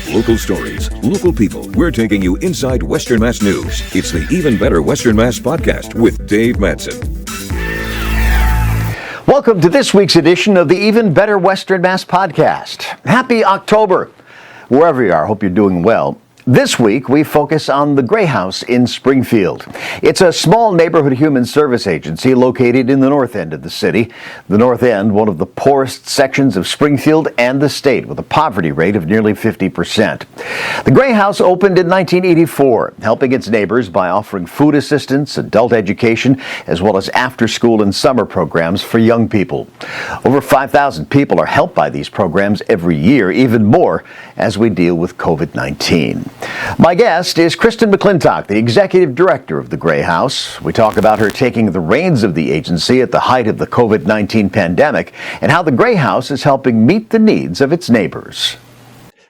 Local stories, local people. We're taking you inside Western Mass news. It's the Even Better Western Mass podcast with Dave Madsen. Welcome to this week's edition of the Even Better Western Mass podcast. Happy October. Wherever you are, hope you're doing well. This week, we focus on the Gray House in Springfield. It's a small neighborhood human service agency located in the north end of the city. The north end, one of the poorest sections of Springfield and the state, with a poverty rate of nearly 50%. The Gray House opened in 1984, helping its neighbors by offering food assistance, adult education, as well as after-school and summer programs for young people. Over 5,000 people are helped by these programs every year, even more as we deal with COVID-19. My guest is Kristin McClintock, the executive director of the Gray House. We talk about her taking the reins of the agency at the height of the COVID-19 pandemic and how the Gray House is helping meet the needs of its neighbors.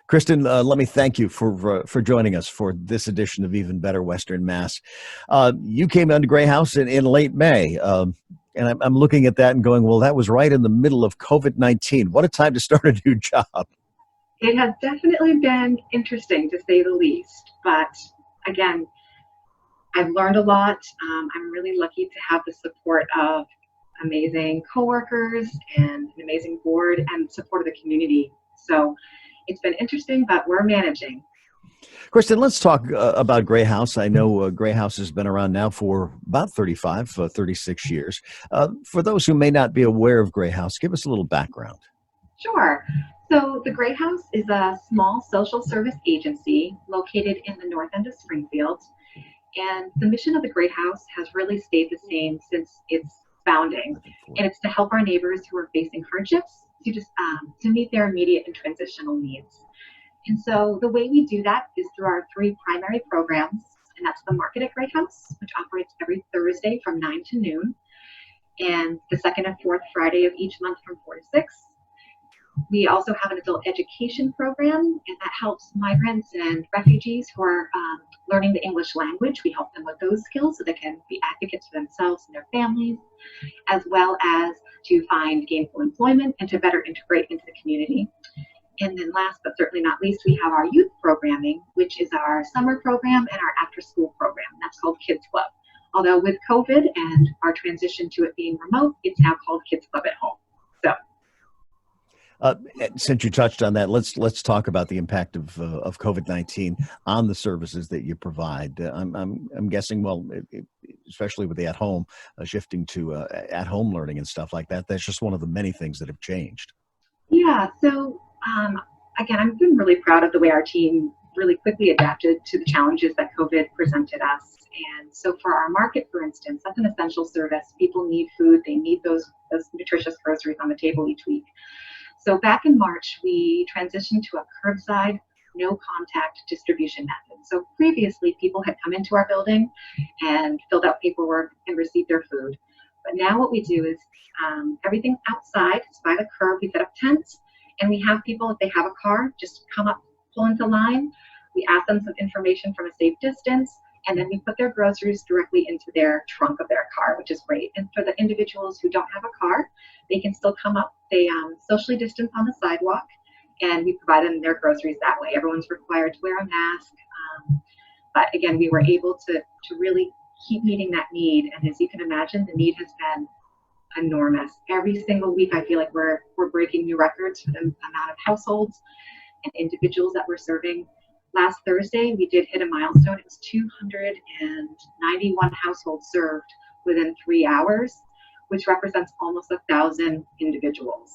Kristin, let me thank you for joining us for this edition of Even Better Western Mass. You came on to Gray House in late May, and I'm looking at that and going, well, that was right in the middle of COVID-19. What a time to start a new job. It has definitely been interesting, to say the least. But again, I've learned a lot. I'm really lucky to have the support of amazing coworkers and an amazing board and support of the community. So it's been interesting, but we're managing. Kristen, let's talk about Gray House. I know Gray House has been around now for about 36 years. For those who may not be aware of Gray House, give us a little background. Sure. So the Gray House is a small social service agency located in the north end of Springfield. And the mission of the Gray House has really stayed the same since its founding. And it's to help our neighbors who are facing hardships to meet their immediate and transitional needs. And so the way we do that is through our three primary programs. And that's the Market at Gray House, which operates every Thursday from 9 to noon. And the second and fourth Friday of each month from 4 to 6. We also have an adult education program, and that helps migrants and refugees who are learning the English language. We help them with those skills so they can be advocates for themselves and their families, as well as to find gainful employment and to better integrate into the community. And then last but certainly not least, we have our youth programming, which is our summer program and our after-school program. That's called Kids Club. Although with COVID and our transition to it being remote, it's now called Kids Club at Home. So. Since you touched on that, let's talk about the impact of COVID-19 on the services that you provide. I'm guessing, well, especially with the at-home shifting to at-home learning and stuff like that. That's just one of the many things that have changed. Yeah. So again, I've been really proud of the way our team really quickly adapted to the challenges that COVID presented us. And so for our market, for instance, that's an essential service. People need food. They need those nutritious groceries on the table each week. So back in March, we transitioned to a curbside, no contact distribution method. So previously, people had come into our building and filled out paperwork and received their food. But now what we do is everything's outside. It's by the curb. We set up tents, and we have people, if they have a car, just come up, pull into line. We ask them some information from a safe distance, and then we put their groceries directly into their trunk of their car, which is great. And for the individuals who don't have a car, they can still come up. They socially distance on the sidewalk, and we provide them their groceries that way. Everyone's required to wear a mask. But again, we were able to really keep meeting that need. And as you can imagine, the need has been enormous. Every single week, I feel like we're breaking new records for the amount of households and individuals that we're serving. Last Thursday, we did hit a milestone. It was 291 households served within 3 hours, which represents almost 1,000 individuals.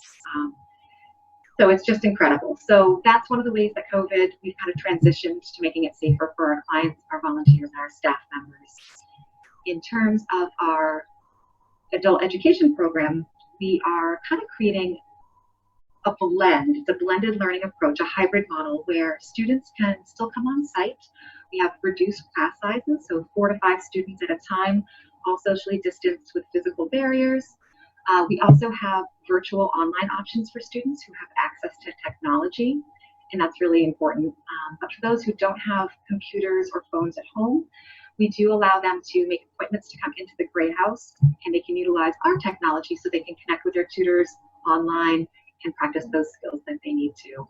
So it's just incredible. So that's one of the ways that COVID, we've kind of transitioned to making it safer for our clients, our volunteers, and our staff members. In terms of our adult education program, we are kind of creating a blend. It's a blended learning approach, a hybrid model where students can still come on site. We have reduced class sizes, so 4 to 5 students at a time, all socially distanced with physical barriers. We also have virtual online options for students who have access to technology, and that's really important. But for those who don't have computers or phones at home, we do allow them to make appointments to come into the Gray House, and they can utilize our technology so they can connect with their tutors online and practice those skills that they need to.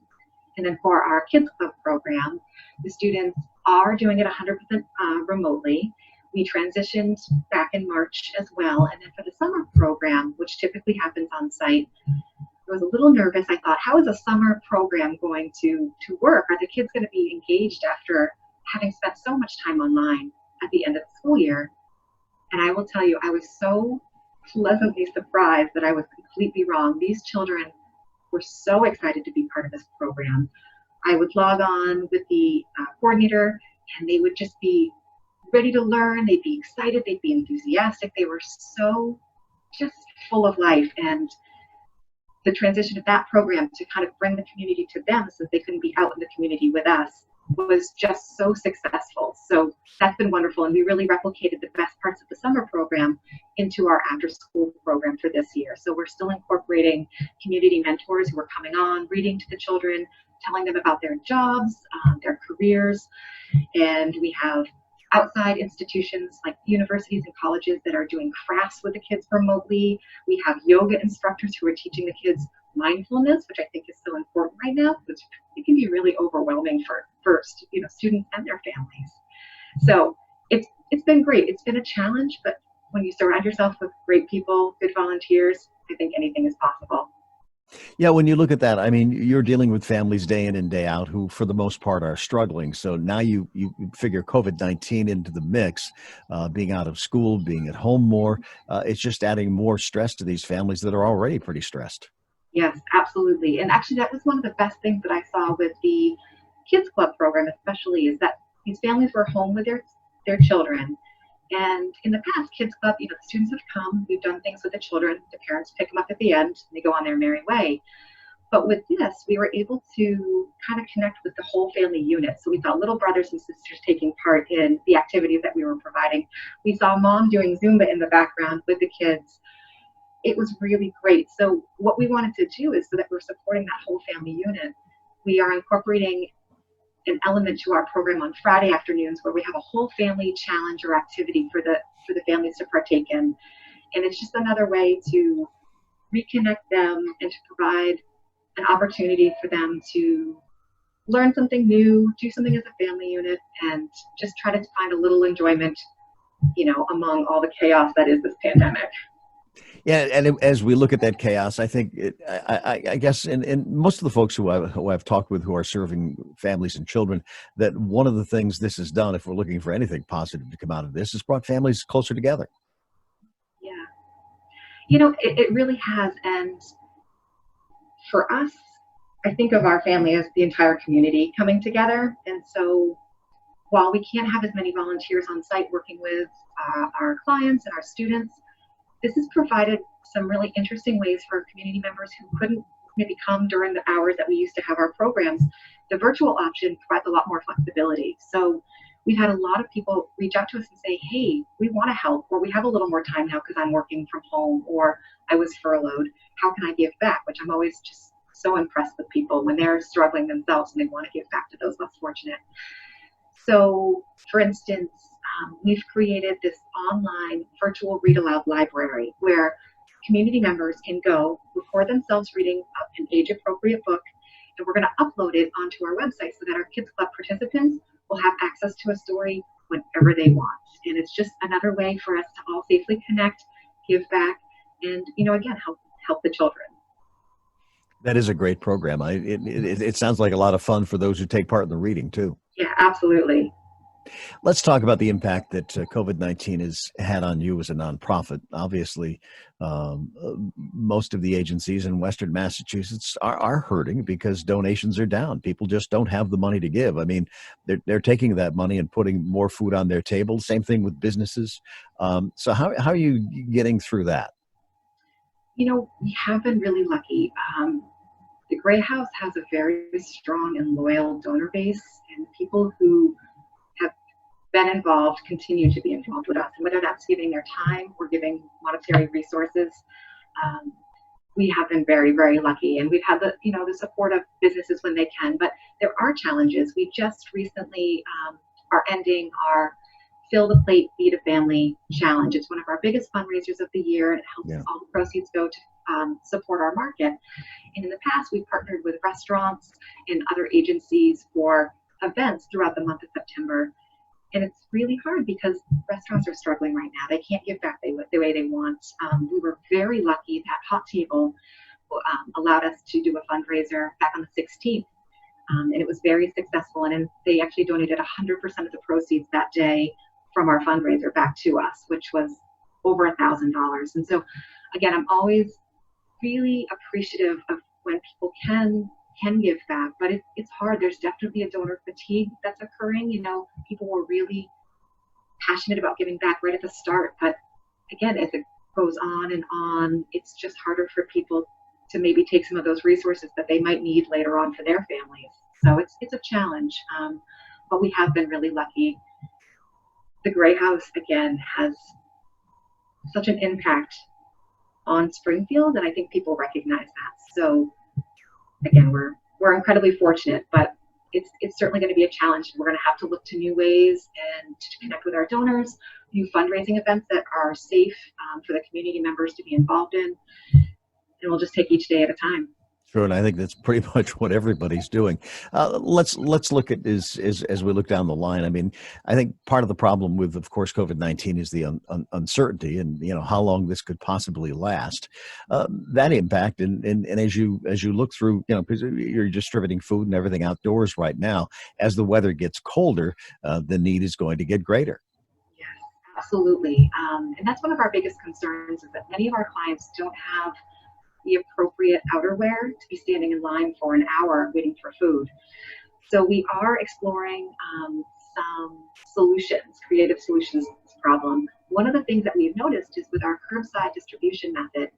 And then for our Kids Club program, the students are doing it 100% remotely. We transitioned back in March as well. And then for the summer program, which typically happens on site, I was a little nervous. I thought, how is a summer program going to work? Are the kids going to be engaged after having spent so much time online at the end of the school year? And I will tell you, I was so pleasantly surprised that I was completely wrong. These children were so excited to be part of this program. I would log on with the coordinator, and they would just be ready to learn. They'd be excited. They'd be enthusiastic. They were so just full of life. And the transition of that program to kind of bring the community to them, since they couldn't be out in the community with us, was just so successful. So that's been wonderful. And we really replicated the best parts of the summer program into our after school program for this year. So we're still incorporating community mentors who are coming on, reading to the children, telling them about their jobs, their careers. And we have outside institutions like universities and colleges that are doing crafts with the kids remotely. We have yoga instructors who are teaching the kids mindfulness, which I think is so important right now, because it can be really overwhelming for students and their families. So it's been great. It's been a challenge, but when you surround yourself with great people, good volunteers, I think anything is possible. Yeah, when you look at that, I mean, you're dealing with families day in and day out who, for the most part, are struggling. So now you figure COVID-19 into the mix, being out of school, being at home more. It's just adding more stress to these families that are already pretty stressed. Yes, absolutely. And actually, that was one of the best things that I saw with the Kids Club program, especially, is that these families were home with their children. And in the past, Kids Club, the students have come, we've done things with the children, the parents pick them up at the end, and they go on their merry way. But with this, we were able to kind of connect with the whole family unit. So we saw little brothers and sisters taking part in the activities that we were providing. We saw mom doing Zumba in the background with the kids. It was really great. So what we wanted to do is, so that we're supporting that whole family unit, we are incorporating an element to our program on Friday afternoons where we have a whole family challenge or activity for the families to partake in. And it's just another way to reconnect them and to provide an opportunity for them to learn something new, do something as a family unit, and just try to find a little enjoyment, among all the chaos that is this pandemic. Yeah, and as we look at that chaos, I think, I guess, and most of the folks who I've talked with who are serving families and children, that one of the things this has done, if we're looking for anything positive to come out of this, has brought families closer together. Yeah. It really has. And for us, I think of our family as the entire community coming together. And so while we can't have as many volunteers on site working with our clients and our students, this has provided some really interesting ways for community members who couldn't maybe come during the hours that we used to have our programs. The virtual option provides a lot more flexibility. So we've had a lot of people reach out to us and say, hey, we want to help, or we have a little more time now because I'm working from home, or I was furloughed. How can I give back? Which I'm always just so impressed with people when they're struggling themselves and they want to give back to those less fortunate. So, for instance, we've created this online virtual read aloud library where community members can go record themselves reading an age appropriate book, and we're going to upload it onto our website so that our Kids Club participants will have access to a story whenever they want. And it's just another way for us to all safely connect, give back, and again, help the children. That is a great program. It sounds like a lot of fun for those who take part in the reading too. Yeah, absolutely. Let's talk about the impact that COVID-19 has had on you as a nonprofit. Obviously, most of the agencies in Western Massachusetts are hurting because donations are down. People just don't have the money to give. I mean, they're taking that money and putting more food on their table. Same thing with businesses. So how are you getting through that? We have been really lucky. The Gray House has a very strong and loyal donor base, and people who have been involved continue to be involved with us. And whether that's giving their time or giving monetary resources, we have been very, very lucky. And we've had the support of businesses when they can. But there are challenges. We just recently are ending our Fill the Plate Feed a Family Challenge. It's one of our biggest fundraisers of the year. It helps all the proceeds go support our market. And in the past, we've partnered with restaurants and other agencies for events throughout the month of September. And it's really hard because restaurants are struggling right now. They can't give back the way they want. We were very lucky that Hot Table allowed us to do a fundraiser back on the 16th. And it was very successful. And they actually donated 100% of the proceeds that day from our fundraiser back to us, which was over $1,000. And so, again, I'm always really appreciative of when people can give back, but it's hard. There's definitely a donor fatigue that's occurring. People were really passionate about giving back right at the start, but again, as it goes on and on, it's just harder for people to maybe take some of those resources that they might need later on for their families. So it's a challenge, but we have been really lucky. The Gray House, again, has such an impact on Springfield, and I think people recognize that. So again, we're incredibly fortunate, but it's certainly going to be a challenge. We're going to have to look to new ways and to connect with our donors, new fundraising events that are safe for the community members to be involved in, and we'll just take each day at a time. Sure, and I think that's pretty much what everybody's doing. Let's look at as we look down the line. I mean, I think part of the problem with, of course, COVID-19 is the uncertainty, and how long this could possibly last. That impact, and as you look through, because you're distributing food and everything outdoors right now. As the weather gets colder, the need is going to get greater. Yes, absolutely, and that's one of our biggest concerns is that many of our clients don't have the appropriate outerwear to be standing in line for an hour waiting for food. So we are exploring some solutions, creative solutions to this problem. One of the things that we've noticed is with our curbside distribution method,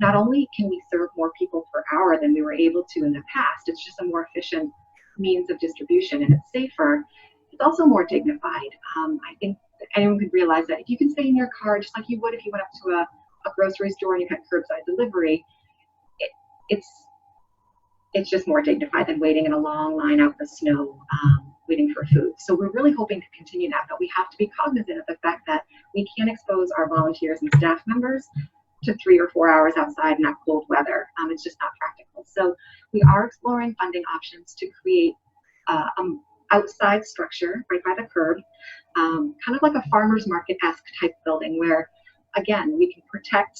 not only can we serve more people per hour than we were able to in the past, it's just a more efficient means of distribution and it's safer. It's also more dignified. I think that anyone could realize that if you can stay in your car just like you would if you went up to a grocery store and you had curbside delivery, it's just more dignified than waiting in a long line out in the snow, waiting for food. So we're really hoping to continue that, but we have to be cognizant of the fact that we can't expose our volunteers and staff members to 3 or 4 hours outside in that cold weather. It's just not practical. So we are exploring funding options to create outside structure right by the curb, kind of like a farmer's market-esque type building where, again, we can protect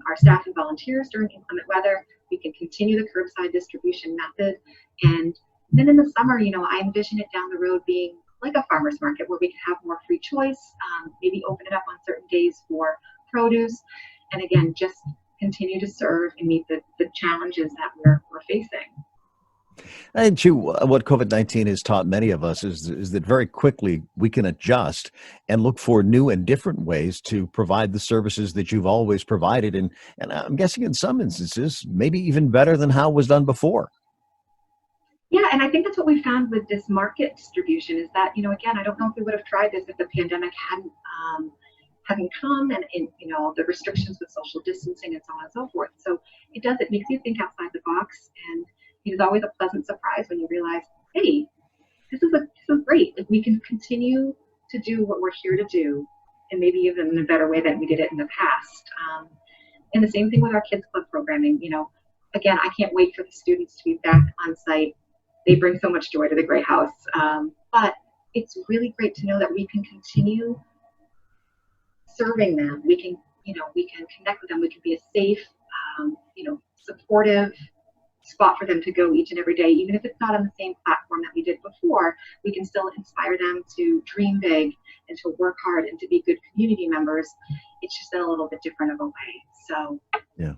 our staff and volunteers during inclement weather. We can continue the curbside distribution method. And then in the summer, I envision it down the road being like a farmer's market where we can have more free choice, maybe open it up on certain days for produce. And again, just continue to serve and meet the challenges that we're facing. And too, what COVID-19 has taught many of us is that very quickly we can adjust and look for new and different ways to provide the services that you've always provided. And I'm guessing in some instances, maybe even better than how it was done before. Yeah, and I think that's what we found with this market distribution is that, again, I don't know if we would have tried this if the pandemic hadn't come and the restrictions with social distancing and so on and so forth. So it makes you think outside the box, and it is always a pleasant surprise when you realize, hey, this is great. Like, we can continue to do what we're here to do, and maybe even in a better way than we did it in the past. And the same thing with our kids club programming. Again, I can't wait for the students to be back on site. They bring so much joy to the Gray House. But it's really great to know that we can continue serving them. We can connect with them. We can be a safe, supportive spot for them to go each and every day, even if it's not on the same platform that we did before. We can still inspire them to dream big and to work hard and to be good community members. It's just in a little bit different of a way. So yeah.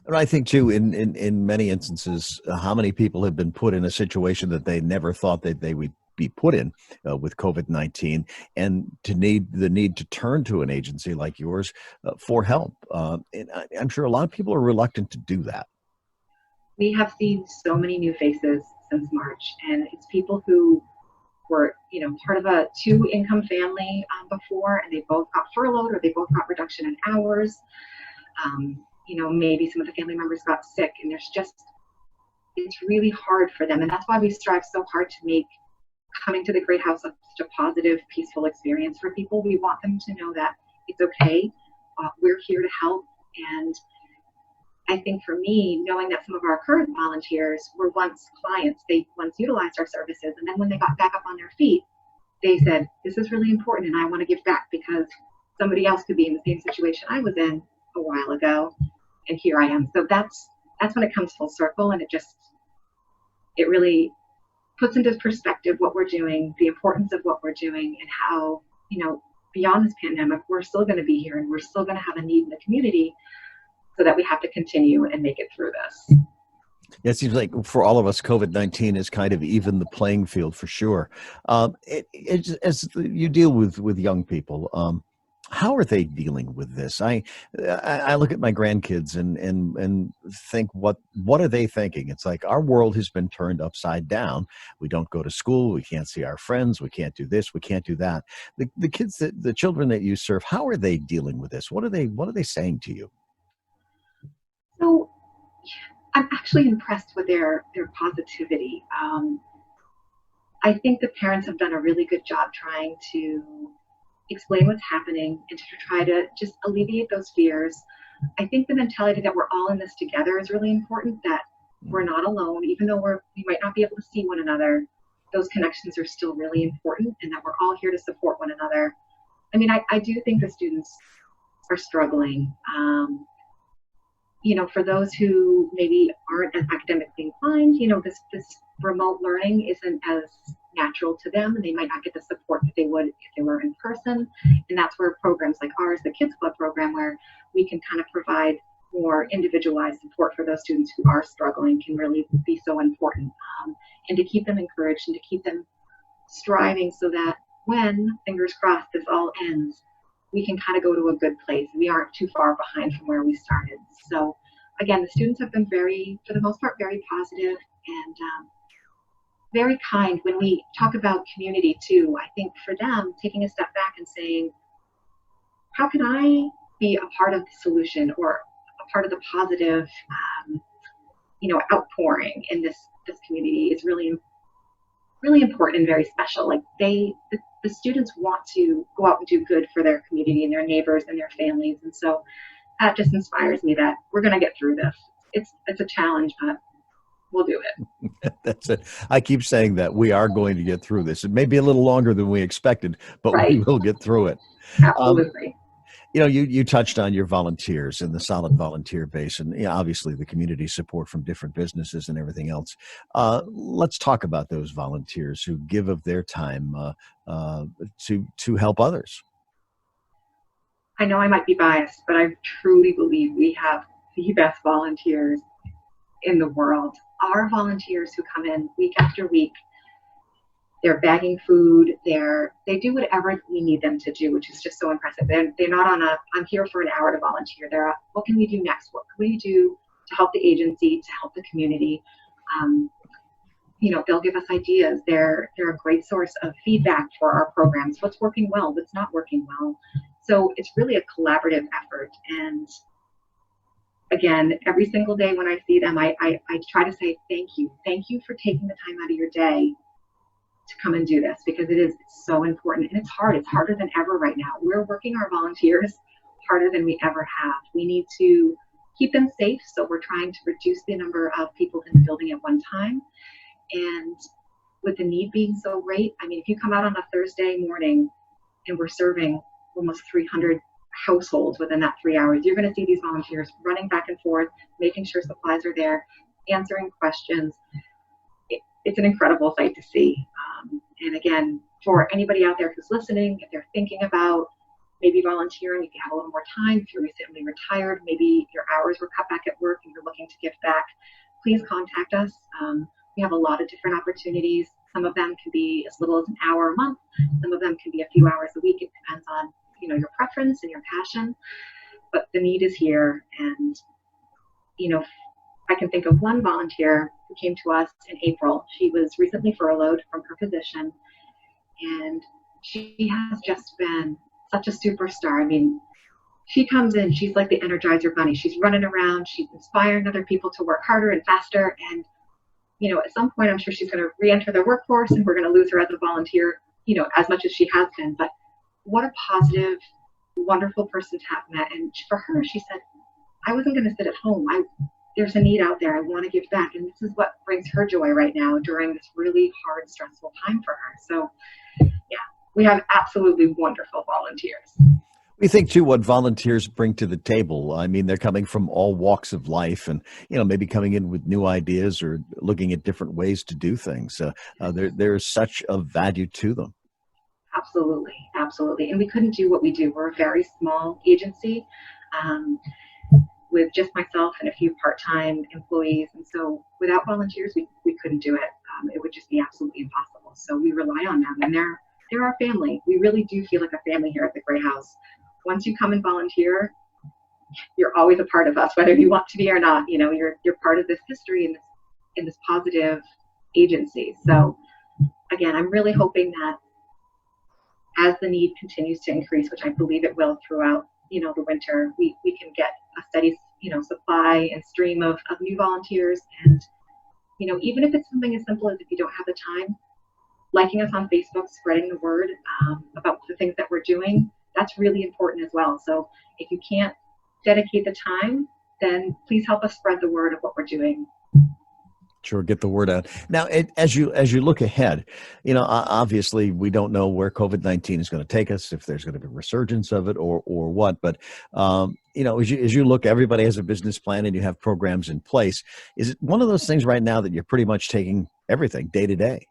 And I think too, in many instances, how many people have been put in a situation that they never thought that they would be put in with COVID-19, and the need to turn to an agency like yours for help. And I'm sure a lot of people are reluctant to do that. We have seen so many new faces since March, and it's people who were, part of a 2-income family before, and they both got furloughed or they both got reduction in hours. Maybe some of the family members got sick, and it's really hard for them. And that's why we strive so hard to make coming to the Gray House such a positive, peaceful experience for people. We want them to know that it's okay. We're here to help, and I think for me, knowing that some of our current volunteers were once clients, they once utilized our services, and then when they got back up on their feet, they said, this is really important and I want to give back because somebody else could be in the same situation I was in a while ago, and here I am. So that's when it comes full circle, and it really puts into perspective what we're doing, the importance of what we're doing, and how, beyond this pandemic, we're still going to be here and we're still going to have a need in the community, so that we have to continue and make it through this. It seems like for all of us, COVID-19 has kind of evened the playing field for sure. As you deal with young people, how are they dealing with this? I look at my grandkids and think, what are they thinking? It's like our world has been turned upside down. We don't go to school. We can't see our friends. We can't do this. We can't do that. The kids, the children that you serve, how are they dealing with this? What are they saying to you? So I'm actually impressed with their positivity. I think the parents have done a really good job trying to explain what's happening and to try to just alleviate those fears. I think the mentality that we're all in this together is really important, that we're not alone, even though we might not be able to see one another. Those connections are still really important, and that we're all here to support one another. I mean, I do think the students are struggling. For those who maybe aren't as academically inclined, this remote learning isn't as natural to them, and they might not get the support that they would if they were in person. And that's where programs like ours, the Kids Club program, where we can kind of provide more individualized support for those students who are struggling, can really be so important. And to keep them encouraged and to keep them striving, so that when, fingers crossed, this all ends, we can kind of go to a good place. We aren't too far behind from where we started. So again, the students have been for the most part, very positive and very kind. When we talk about community too, I think for them, taking a step back and saying, how can I be a part of the solution or a part of the positive, outpouring in this community is really, really important and very special. Like the students want to go out and do good for their community and their neighbors and their families. And so that just inspires me that we're going to get through this. It's a challenge, but we'll do it. That's it. I keep saying that we are going to get through this. It may be a little longer than we expected, but we will get through it. Absolutely. You touched on your volunteers and the solid volunteer base, and obviously the community support from different businesses and everything else. Let's talk about those volunteers who give of their time to help others. I know I might be biased, but I truly believe we have the best volunteers in the world. Our volunteers who come in week after week, they're bagging food, they do whatever we need them to do, which is just so impressive. They're not on I'm here for an hour to volunteer. They're what can we do next? What can we do to help the agency, to help the community? They'll give us ideas. They're a great source of feedback for our programs. What's working well, what's not working well. So it's really a collaborative effort. And again, every single day when I see them, I try to say thank you. Thank you for taking the time out of your day to come and do this, because it's so important. And it's hard. It's harder than ever right now. We're working our volunteers harder than we ever have. We need to keep them safe, so we're trying to reduce the number of people in the building at one time. And with the need being so great, I mean, if you come out on a Thursday morning and we're serving almost 300 households within that 3 hours, you're going to see these volunteers running back and forth, making sure supplies are there, answering questions. It's an incredible sight to see. And again, for anybody out there who's listening, if they're thinking about maybe volunteering, if you have a little more time, if you're recently retired, maybe your hours were cut back at work and you're looking to give back, please contact us. We have a lot of different opportunities. Some of them can be as little as an hour a month. Some of them can be a few hours a week. It depends on your preference and your passion. But the need is here. And I can think of one volunteer who came to us in April. She was recently furloughed from her position, and she has just been such a superstar. I mean, she comes in, she's like the Energizer Bunny. She's running around, she's inspiring other people to work harder and faster. And, at some point, I'm sure she's going to re-enter the workforce, and we're going to lose her as a volunteer, as much as she has been. But what a positive, wonderful person to have met. And for her, she said, I wasn't going to sit at home. There's a need out there. I want to give back. And this is what brings her joy right now during this really hard, stressful time for her. So yeah, we have absolutely wonderful volunteers. We think too what volunteers bring to the table. I mean, they're coming from all walks of life, and maybe coming in with new ideas or looking at different ways to do things. There's such a value to them. Absolutely, absolutely. And we couldn't do what we do. We're a very small agency with just myself and a few part-time employees, and so without volunteers, we couldn't do it. It would just be absolutely impossible. So we rely on them, and they're our family. We really do feel like a family here at the Gray House. Once you come and volunteer, you're always a part of us, whether you want to be or not. You're part of this history in this positive agency. So again, I'm really hoping that as the need continues to increase, which I believe it will throughout, the winter, we can get a steady, supply and stream of new volunteers. And, even if it's something as simple as if you don't have the time, liking us on Facebook, spreading the word about the things that we're doing, that's really important as well. So if you can't dedicate the time, then please help us spread the word of what we're doing. Sure, get the word out. Now, as you look ahead, obviously we don't know where COVID-19 is going to take us, if there's going to be a resurgence of it or what. But as you look, everybody has a business plan and you have programs in place. Is it one of those things right now that you're pretty much taking everything day to day?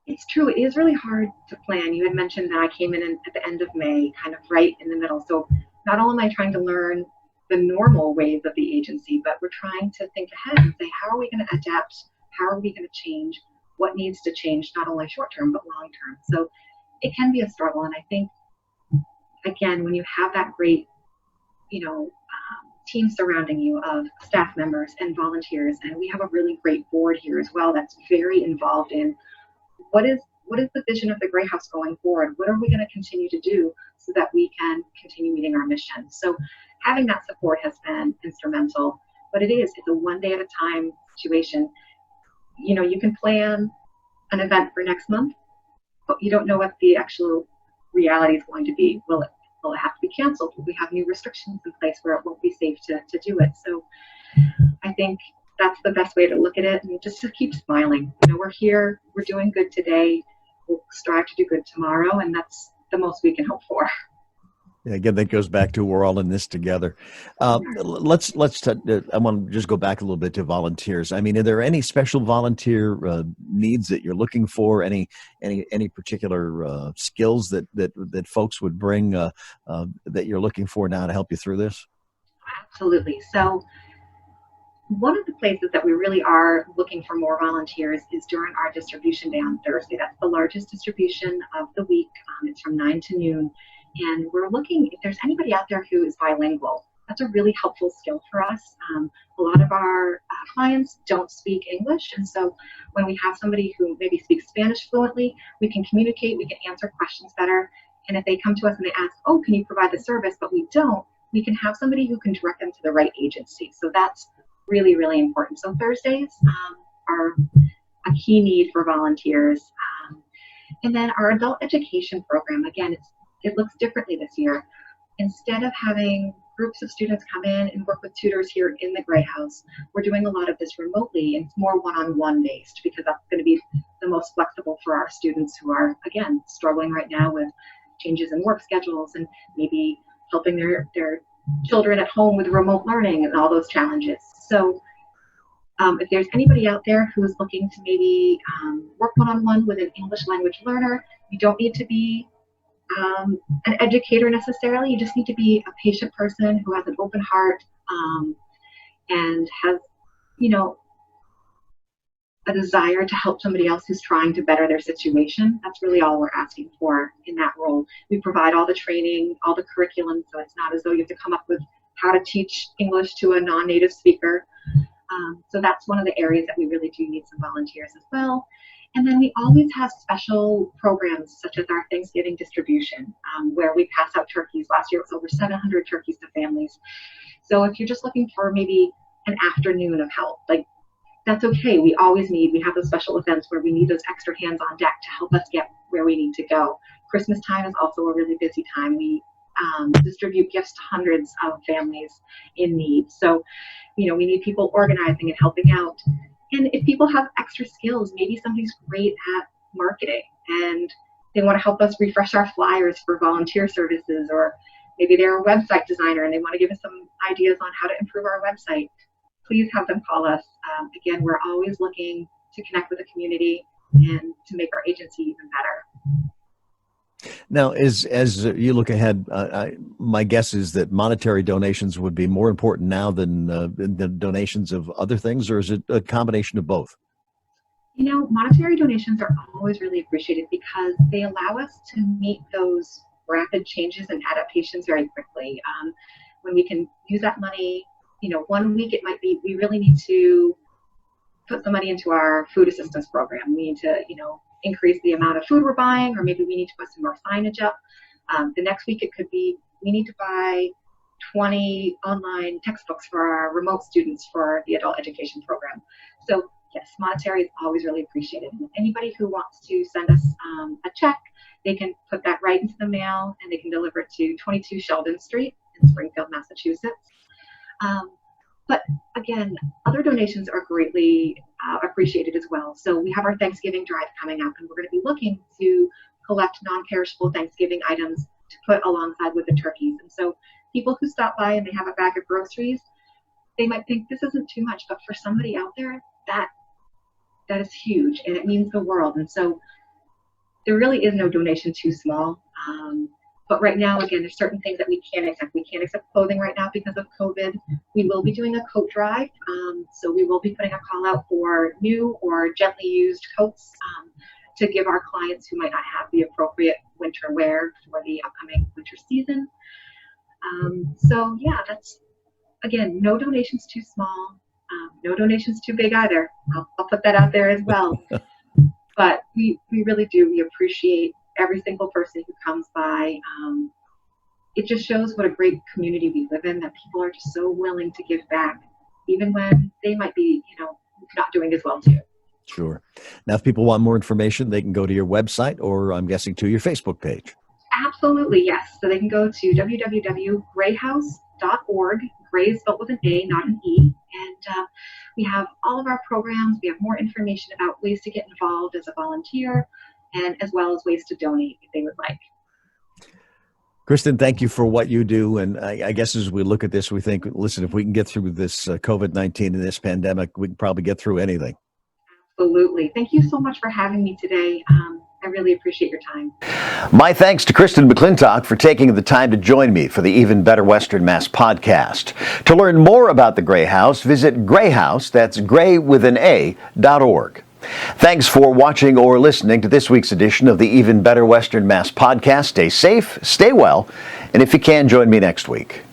It's true. It is really hard to plan. You had mentioned that I came in at the end of May, kind of right in the middle. So not only am I trying to learn the normal ways of the agency, but we're trying to think ahead and say, how are we going to adapt? How are we going to change? What needs to change, not only short term, but long term? So it can be a struggle. And I think, again, when you have that great, team surrounding you of staff members and volunteers, and we have a really great board here as well that's very involved in what is the vision of the Gray House going forward? What are we going to continue to do so that we can continue meeting our mission? So having that support has been instrumental, but it's a one day at a time situation. You can plan an event for next month, but you don't know what the actual reality is going to be. Will it have to be canceled? Will we have new restrictions in place where it won't be safe to do it? So I think that's the best way to look at it, and just to keep smiling. We're here, we're doing good today, we'll strive to do good tomorrow, and that's the most we can hope for. Yeah, again, that goes back to we're all in this together. I want to just go back a little bit to volunteers. I mean, are there any special volunteer needs that you're looking for? Any particular skills that folks would bring that you're looking for now to help you through this? Absolutely. So one of the places that we really are looking for more volunteers is during our distribution day on Thursday. That's the largest distribution of the week. It's from 9 to noon. And we're looking, if there's anybody out there who is bilingual, that's a really helpful skill for us. A lot of our clients don't speak English. And so when we have somebody who maybe speaks Spanish fluently, we can communicate, we can answer questions better. And if they come to us and they ask, oh, can you provide the service, but we don't, we can have somebody who can direct them to the right agency. So that's really, really important. So Thursdays are a key need for volunteers. And then our adult education program, again, it looks differently this year. Instead of having groups of students come in and work with tutors here in the Gray House, we're doing a lot of this remotely, and it's more one-on-one based, because that's going to be the most flexible for our students who are, again, struggling right now with changes in work schedules and maybe helping their children at home with remote learning and all those challenges. So if there's anybody out there who is looking to maybe work one-on-one with an English language learner, you don't need to be an educator necessarily. You just need to be a patient person who has an open heart and has, a desire to help somebody else who's trying to better their situation. That's really all we're asking for in that role. We provide all the training, all the curriculum, so it's not as though you have to come up with how to teach English to a non-native speaker. So that's one of the areas that we really do need some volunteers as well. And then we always have special programs such as our Thanksgiving distribution, where we pass out turkeys. Last year it was over 700 turkeys to families. So if you're just looking for maybe an afternoon of help, that's okay. We have those special events where we need those extra hands on deck to help us get where we need to go. Christmas time is also a really busy time. We distribute gifts to hundreds of families in need. So, we need people organizing and helping out. And if people have extra skills, maybe somebody's great at marketing and they want to help us refresh our flyers for volunteer services, or maybe they're a website designer and they want to give us some ideas on how to improve our website. Please have them call us. Again, we're always looking to connect with the community and to make our agency even better. Now, as you look ahead, my guess is that monetary donations would be more important now than the donations of other things, or is it a combination of both? Monetary donations are always really appreciated because they allow us to meet those rapid changes and adaptations very quickly. When we can use that money, 1 week it might be we really need to put some money into our food assistance program. We need to, increase the amount of food we're buying, or maybe we need to put some more signage up. The next week it could be we need to buy 20 online textbooks for our remote students for the adult education program. So yes, monetary is always really appreciated. And anybody who wants to send us a check, they can put that right into the mail and they can deliver it to 22 Sheldon Street in Springfield, Massachusetts. But again, other donations are greatly appreciated as well. So we have our Thanksgiving drive coming up, and we're going to be looking to collect non-perishable Thanksgiving items to put alongside with the turkeys. And so people who stop by and they have a bag of groceries, they might think this isn't too much, but for somebody out there, that is huge, and it means the world. And so there really is no donation too small. But right now, again, there's certain things that we can't accept. We can't accept clothing right now because of COVID. We will be doing a coat drive. So we will be putting a call out for new or gently used coats to give our clients who might not have the appropriate winter wear for the upcoming winter season. So yeah, that's, again, no donations too small, no donations too big either. I'll put that out there as well. But we really do. We appreciate every single person who comes by. It just shows what a great community we live in, that people are just so willing to give back, even when they might be, not doing as well too. Sure. Now, if people want more information, they can go to your website, or I'm guessing to your Facebook page. Absolutely, yes. So they can go to www.grayhouse.org. Gray is spelled with an A, not an E. And we have all of our programs. We have more information about ways to get involved as a volunteer, and as well as ways to donate if they would like. Kristen, thank you for what you do. And I guess as we look at this, we think, listen, if we can get through this COVID-19 and this pandemic, we can probably get through anything. Absolutely. Thank you so much for having me today. I really appreciate your time. My thanks to Kristen McClintock for taking the time to join me for the Even Better Western Mass podcast. To learn more about the Gray House, visit Grayhouse, that's gray with an A.org. Thanks for watching or listening to this week's edition of the Even Better Western Mass podcast. Stay safe, stay well, and if you can, join me next week.